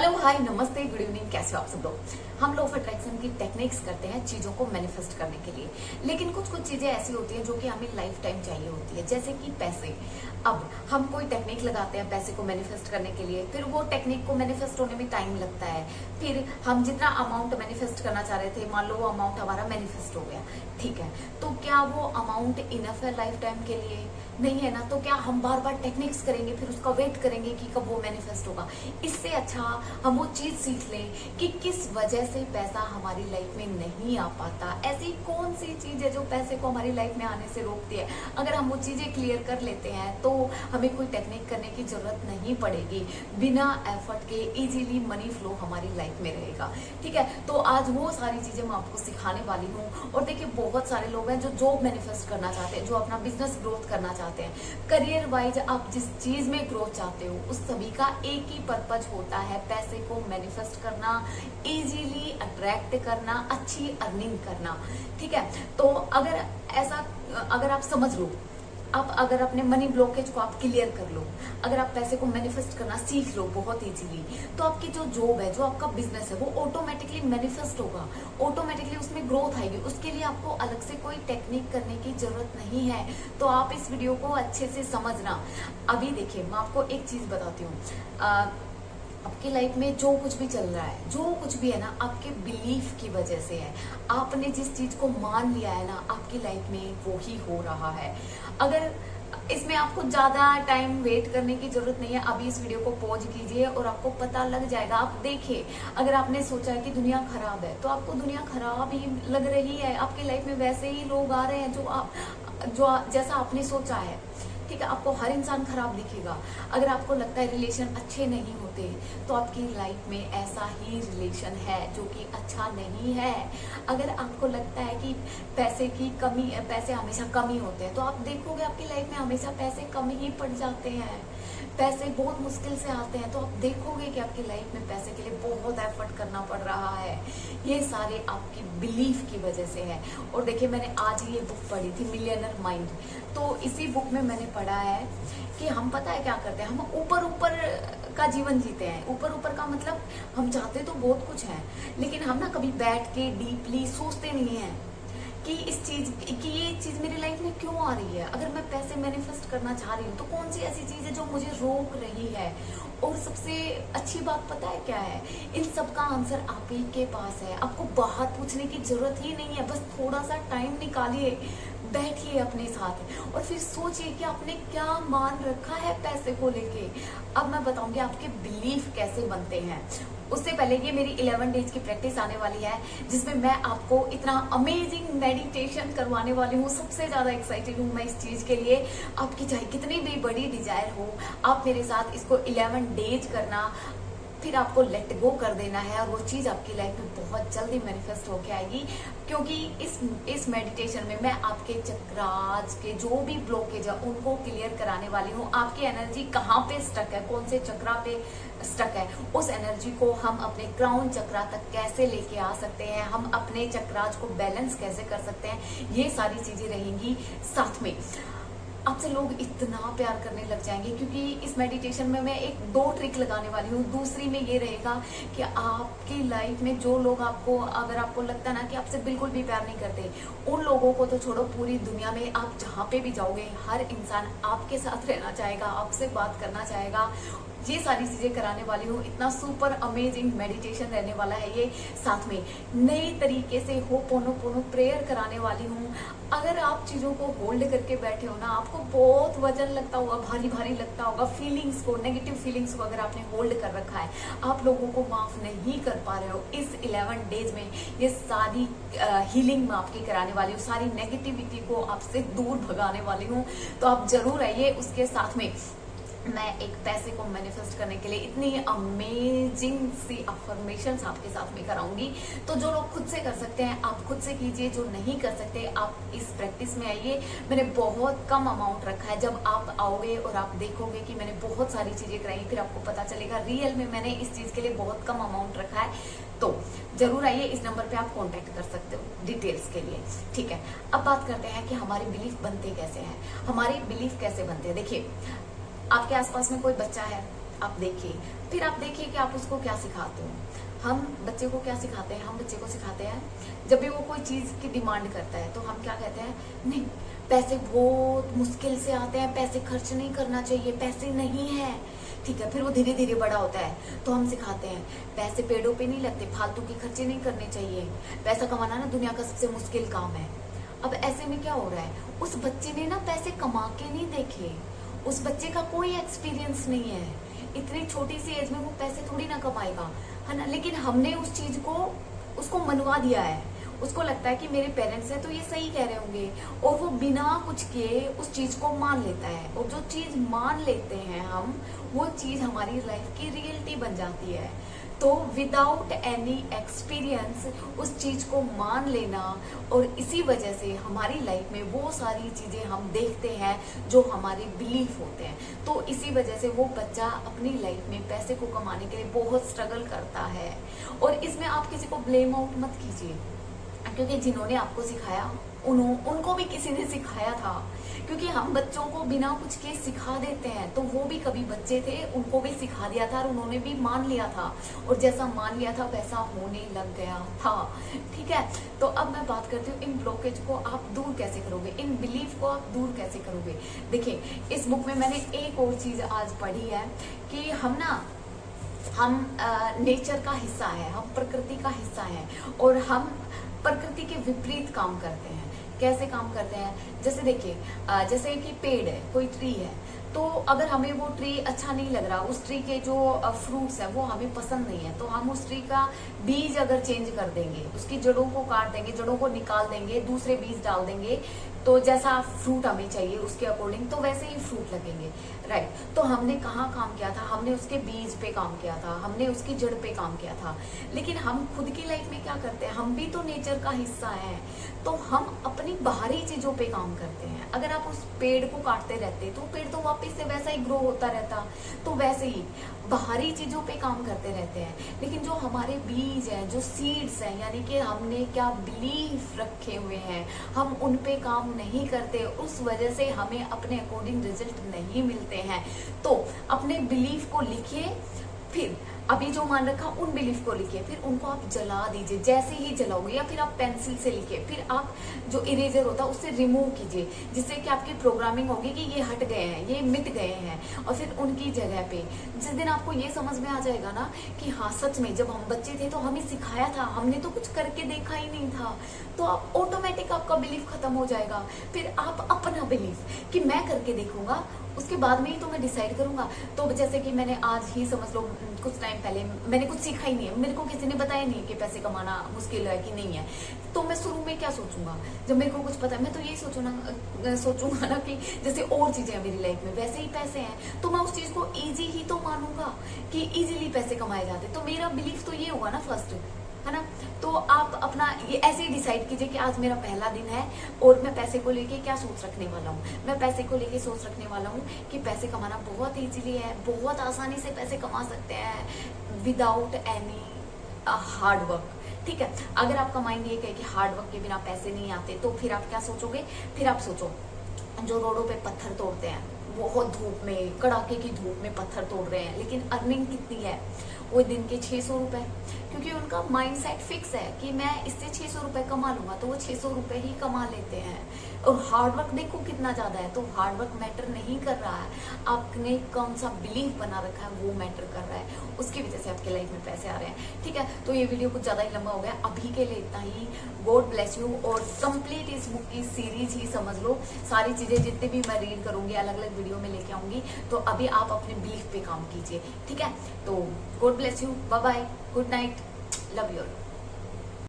Hello hi नमस्ते good evening, कैसे हो आप सब लोग। हम लॉ ऑफ अट्रैक्शन की टेक्निक्स करते हैं चीजों को मैनिफेस्ट करने के लिए, लेकिन कुछ कुछ चीजें ऐसी होती हैं जो कि हमें लाइफ टाइम चाहिए होती है, जैसे कि पैसे। अब हम कोई टेक्निक लगाते हैं पैसे को मैनिफेस्ट करने के लिए, फिर वो टेक्निक को मैनिफेस्ट होने में टाइम लगता है। फिर हम जितना अमाउंट मैनिफेस्ट करना चाह रहे थे, मान लो वो अमाउंट हमारा मैनिफेस्ट हो गया, ठीक है, तो क्या वो अमाउंट इनफ है लाइफ टाइम के लिए? नहीं है ना। तो क्या हम बार बार टेक्निक्स करेंगे, फिर उसका वेट करेंगे कि कब वो मैनिफेस्ट होगा? इससे अच्छा हम वो चीज सीख लें कि किस वजह से पैसा हमारी लाइफ में नहीं आ पाता, ऐसी कौन सी चीज है जो पैसे को हमारी लाइफ में आने से रोकती है। अगर हम वो चीजें क्लियर कर लेते हैं तो हमें कोई टेक्निक करने की जरूरत नहीं पड़ेगी, बिना एफर्ट के इजीली मनी फ्लो हमारी लाइफ में रहेगा। ठीक है, तो आज वो सारी चीजें मैं आपको सिखाने वाली हूँ। और देखिए, बहुत सारे लोग हैं जो जॉब मैनिफेस्ट करना चाहते हैं, जो अपना बिजनेस ग्रोथ करना चाहते हैं, करियर वाइज आप जिस चीज में ग्रोथ चाहते हो उस सभी का एक ही पर्पज होता है, पैसे को मैनिफेस्ट करना, इजीली अट्रैक्ट करना, अच्छी अर्निंग करना। ठीक है, तो अगर आप समझ लो, आप अगर अपने मनी ब्लॉकेज को आप क्लियर कर लो, अगर आप पैसे को मैनिफेस्ट करना सीख लो बहुत इजीली, तो आपकी जो जॉब है, जो आपका बिजनेस है, वो ऑटोमेटिकली मैनिफेस्ट होगा, ऑटोमेटिकली उसमें ग्रोथ आएगी। उसके लिए आपको अलग से कोई टेक्निक करने की जरूरत नहीं है। तो आप इस वीडियो को अच्छे से समझना। अभी देखिए, मैं आपको एक चीज बताती हूँ। आपकी लाइफ में जो कुछ भी चल रहा है, जो कुछ भी है ना, आपके बिलीफ की वजह से है। आपने जिस चीज को मान लिया है ना, आपकी लाइफ में वो ही हो रहा है। अगर इसमें आपको ज्यादा टाइम वेट करने की जरूरत नहीं है, अभी इस वीडियो को पॉज कीजिए और आपको पता लग जाएगा। आप देखिए, अगर आपने सोचा है कि दुनिया खराब है, तो आपको दुनिया खराब ही लग रही है। आपकी लाइफ में वैसे ही लोग आ रहे हैं जो जैसा आपने सोचा है। ठीक है, आपको हर इंसान खराब दिखेगा। अगर आपको लगता है रिलेशन अच्छे नहीं होते, तो आपकी लाइफ में ऐसा ही रिलेशन है जो कि अच्छा नहीं है। अगर आपको लगता है कि पैसे हमेशा कमी होते हैं, तो आप देखोगे आपकी लाइफ में हमेशा पैसे कम ही पड़ जाते हैं। पैसे बहुत मुश्किल से आते हैं, तो आप देखोगे कि आपकी लाइफ में पैसे के लिए बहुत एफर्ट करना पड़ रहा है। ये सारे आपकी बिलीफ की वजह से है। और देखिए, मैंने आज ही ये बुक पढ़ी थी, मिलियनर माइंड। तो इसी बुक में मैंने पढ़ा है कि हम, पता है क्या करते हैं, हम ऊपर ऊपर का जीवन जीते हैं। ऊपर ऊपर का मतलब हम चाहते तो बहुत कुछ है, लेकिन हम ना कभी बैठ के डीपली सोचते नहीं है कि ये चीज मेरी लाइफ में क्यों आ रही है। अगर मैं पैसे मैनिफेस्ट करना चाह रही हूँ, तो कौन सी ऐसी चीज है जो मुझे रोक रही है। और सबसे अच्छी बात पता है क्या है, इन सब का आंसर आप ही के पास है। आपको बाहर पूछने की जरूरत ही नहीं है। बस थोड़ा सा टाइम निकालिए, बैठिए अपने साथ और फिर सोचिए कि आपने क्या मान रखा है पैसे को लेके। अब मैं बताऊंगी आपके बिलीफ कैसे बनते हैं। उससे पहले, ये मेरी 11 डेज की प्रैक्टिस आने वाली है, जिसमें मैं आपको इतना अमेजिंग मेडिटेशन करवाने वाली हूँ। सबसे ज्यादा एक्साइटेड हूँ मैं इस चीज के लिए। आपकी चाहे कितनी भी बड़ी डिजायर हो, आप मेरे साथ इसको 11 डेज करना, फिर आपको लेट गो कर देना है, और वो चीज आपकी लाइफ में बहुत जल्दी मैनिफेस्ट होके आएगी। क्योंकि इस मेडिटेशन में मैं आपके चक्रास के जो भी ब्लॉकेज है उनको क्लियर कराने वाली हूँ। आपकी एनर्जी कहाँ पे स्टक है, कौन से चक्रा पे स्टक है, उस एनर्जी को हम अपने क्राउन चक्रा तक कैसे लेके आ सकते हैं, हम अपने चक्रास को बैलेंस कैसे कर सकते हैं, ये सारी चीजें रहेंगी साथ में। आपसे लोग इतना प्यार करने लग जाएंगे, क्योंकि इस मेडिटेशन में मैं एक 2 ट्रिक लगाने वाली हूँ। दूसरी में ये रहेगा कि आपकी लाइफ में जो लोग अगर आपको लगता है ना कि आपसे बिल्कुल भी प्यार नहीं करते, उन लोगों को तो छोड़ो, पूरी दुनिया में आप जहाँ पे भी जाओगे, हर इंसान आपके साथ रहना चाहेगा, आपसे बात करना चाहेगा। ये सारी चीजें कराने वाली हूँ। इतना सुपर अमेजिंग मेडिटेशन रहने वाला है ये। साथ में नई तरीके से होपोनोपोनो प्रेयर कराने वाली हूँ। अगर आप चीजों को होल्ड करके बैठे हो ना, आपको बहुत वजन लगता होगा, भारी भारी लगता होगा, फीलिंग्स को, नेगेटिव फीलिंग्स को अगर आपने होल्ड कर रखा है, आप लोगों को माफ नहीं कर पा रहे हो, इस 11 डेज में ये सारी हीलिंग मैं आपकी कराने वाली हूँ। सारी नेगेटिविटी को आपसे दूर भगाने वाली हूँ। तो आप जरूर आइए। उसके साथ में मैं एक पैसे को मैनिफेस्ट करने के लिए इतनी अमेजिंग सी अफर्मेशंस आपके साथ में कराऊंगी। तो जो लोग खुद से कर सकते हैं, आप खुद से कीजिए। जो नहीं कर सकते, आप इस प्रैक्टिस में आइए। मैंने बहुत कम अमाउंट रखा है। जब आप आओगे और आप देखोगे कि मैंने बहुत सारी चीजें कराई, फिर आपको पता चलेगा रियल में मैंने इस चीज के लिए बहुत कम अमाउंट रखा है। तो जरूर आइए। इस नंबर पे आप कांटेक्ट कर सकते हो डिटेल्स के लिए। ठीक है, अब बात करते हैं कि हमारे बिलीफ बनते कैसे हैं। हमारे बिलीफ कैसे बनते हैं। देखिए, आपके आसपास में कोई बच्चा है, आप देखिए, फिर आप देखिए कि आप उसको क्या सिखाते हो। हम बच्चे को क्या सिखाते हैं? हम बच्चे को सिखाते हैं, जब भी वो कोई चीज की डिमांड करता है तो हम क्या कहते हैं, नहीं पैसे बहुत मुश्किल से आते हैं, पैसे खर्च नहीं करना चाहिए, पैसे नहीं है। ठीक है, फिर वो धीरे धीरे बड़ा होता है तो हम सिखाते हैं पैसे पेड़ों पे नहीं लगते, फालतू के खर्चे नहीं करने चाहिए, पैसा कमाना ना दुनिया का सबसे मुश्किल काम है। अब ऐसे में क्या हो रहा है, उस बच्चे ने ना पैसे कमा के नहीं देखे, उस बच्चे का कोई एक्सपीरियंस नहीं है, इतनी छोटी सी एज में वो पैसे थोड़ी ना कमाएगा, है ना। लेकिन हमने उस चीज को उसको मनवा दिया है, उसको लगता है कि मेरे पेरेंट्स हैं तो ये सही कह रहे होंगे, और वो बिना कुछ किए उस चीज को मान लेता है। और जो चीज मान लेते हैं हम, वो चीज हमारी लाइफ की रियलिटी बन जाती है। तो विदाउट एनी एक्सपीरियंस उस चीज को मान लेना, और इसी वजह से हमारी लाइफ में वो सारी चीजें हम देखते हैं जो हमारे बिलीफ होते हैं। तो इसी वजह से वो बच्चा अपनी लाइफ में पैसे को कमाने के लिए बहुत स्ट्रगल करता है। और इसमें आप किसी को ब्लेम आउट मत कीजिए, क्योंकि जिन्होंने आपको सिखाया उनको भी किसी ने सिखाया था। क्योंकि हम बच्चों को बिना कुछ के सिखा देते हैं, तो वो भी कभी बच्चे थे, उनको भी सिखा दिया था और उन्होंने भी मान लिया था, और जैसा मान लिया था वैसा होने लग गया था। ठीक है, तो अब मैं बात करती हूँ इन ब्लॉकेज को आप दूर कैसे करोगे, इन बिलीफ को आप दूर कैसे करोगे। देखिए, इस बुक में मैंने एक और चीज आज पढ़ी है कि हम नेचर का हिस्सा है, हम प्रकृति का हिस्सा है, और हम प्रकृति के विपरीत काम करते हैं। कैसे काम करते हैं? जैसे देखिए, जैसे कि पेड़ है, कोई ट्री है, तो अगर हमें वो ट्री अच्छा नहीं लग रहा, उस ट्री के जो फ्रूट्स है वो हमें पसंद नहीं है, तो हम उस ट्री का बीज अगर चेंज कर देंगे, उसकी जड़ों को काट देंगे, जड़ों को निकाल देंगे, दूसरे बीज डाल देंगे, तो जैसा फ्रूट हमें चाहिए उसके अकॉर्डिंग, तो वैसे ही फ्रूट लगेंगे, राइट। तो हमने कहाँ काम किया था? हमने उसके बीज पे काम किया था, हमने उसकी जड़ पे काम किया था। लेकिन हम खुद की लाइफ में क्या करते हैं? हम भी तो नेचर का हिस्सा है, तो हम अपनी बाहरी चीजों पे काम करते हैं। अगर आप उस पेड़ को काटते रहते तो पेड़ तो वापस से वैसा ही ग्रो होता रहता, तो वैसे ही बाहरी चीजों पे काम करते रहते हैं। लेकिन जो हमारे बीज हैं, जो सीड्स हैं, यानी कि हमने क्या बिलीफ रखे हुए हैं, हम उन पे काम नहीं करते, उस वजह से हमें अपने अकॉर्डिंग रिजल्ट नहीं मिलते हैं। तो अपने बिलीफ को लिखिए, फिर अभी जो मान रखा उन बिलीफ को लिखिए, फिर उनको आप जला दीजिए, जैसे ही जलाओगे, या फिर आप पेंसिल से लिखिए, फिर आप जो इरेजर होता है उससे रिमूव कीजिए, जिससे कि आपकी प्रोग्रामिंग होगी कि ये हट गए हैं, ये मिट गए हैं, और फिर उनकी जगह पे जिस दिन आपको ये समझ में आ जाएगा ना कि हाँ सच में जब हम बच्चे थे तो हमें सिखाया था, हमने तो कुछ करके देखा ही नहीं था, तो आप ऑटोमेटिक आपका बिलीफ खत्म हो जाएगा। फिर आप अपना बिलीफ कि मैं करके देखूंगा, उसके बाद में ही तो मैं डिसाइड करूंगा। तो जैसे कि मैंने आज ही समझ लो कुछ टाइम पहले मैंने कुछ सीखा ही नहीं है, मेरे को किसी ने बताया नहीं कि पैसे कमाना मुश्किल है कि नहीं है, तो मैं शुरू में क्या सोचूंगा? जब मेरे को कुछ पता है मैं तो यही सोचूंगा ना कि जैसे और चीजें हैं मेरी लाइफ में वैसे ही पैसे हैं, तो मैं उस चीज को इजी ही तो मानूंगा कि इजीली पैसे कमाए जाते, तो मेरा बिलीफ तो ये होगा ना फर्स्ट, है ना। तो आप अपना ये ऐसे ही डिसाइड कीजिए कि आज मेरा पहला दिन है और मैं पैसे को लेके क्या सोच रखने वाला हूँ। मैं पैसे को लेके सोच रखने वाला हूँ कि पैसे कमाना बहुत इजीली है, बहुत आसानी से पैसे कमा सकते हैं विदाउट एनी हार्ड वर्क। ठीक है, अगर आपका माइंड ये कहे कि हार्ड वर्क के बिना पैसे नहीं आते, तो फिर आप क्या सोचोगे? फिर आप सोचो जो रोडों पे पत्थर तोड़ते हैं, बहुत धूप में, कड़ाके की धूप में पत्थर तोड़ रहे हैं, लेकिन अर्निंग कितनी है? वो दिन के 600 रुपए, क्योंकि उनका माइंड सेट फिक्स है कि मैं इससे 600 रुपए कमा लूंगा, तो वो 600 रुपए ही कमा लेते हैं। और हार्ड वर्क देखो कितना ज्यादा है, तो हार्ड वर्क मैटर नहीं कर रहा है, आपने कौन सा बिलीफ बना रखा है वो मैटर कर रहा है, उसकी वजह से आपके लाइफ में पैसे आ रहे हैं। ठीक है, तो ये वीडियो कुछ ज्यादा ही लंबा हो गया, अभी के लिए इतना ही। गॉड ब्लेस यू, और कंप्लीट इस बुक की सीरीज ही समझ लो, सारी चीजें जितने भी मैं रीड करूंगी अलग अलग वीडियो में लेके आऊंगी, तो अभी आप अपने बिलीफ पे काम कीजिए। ठीक है, तो God bless you, bye bye, good night, love you all.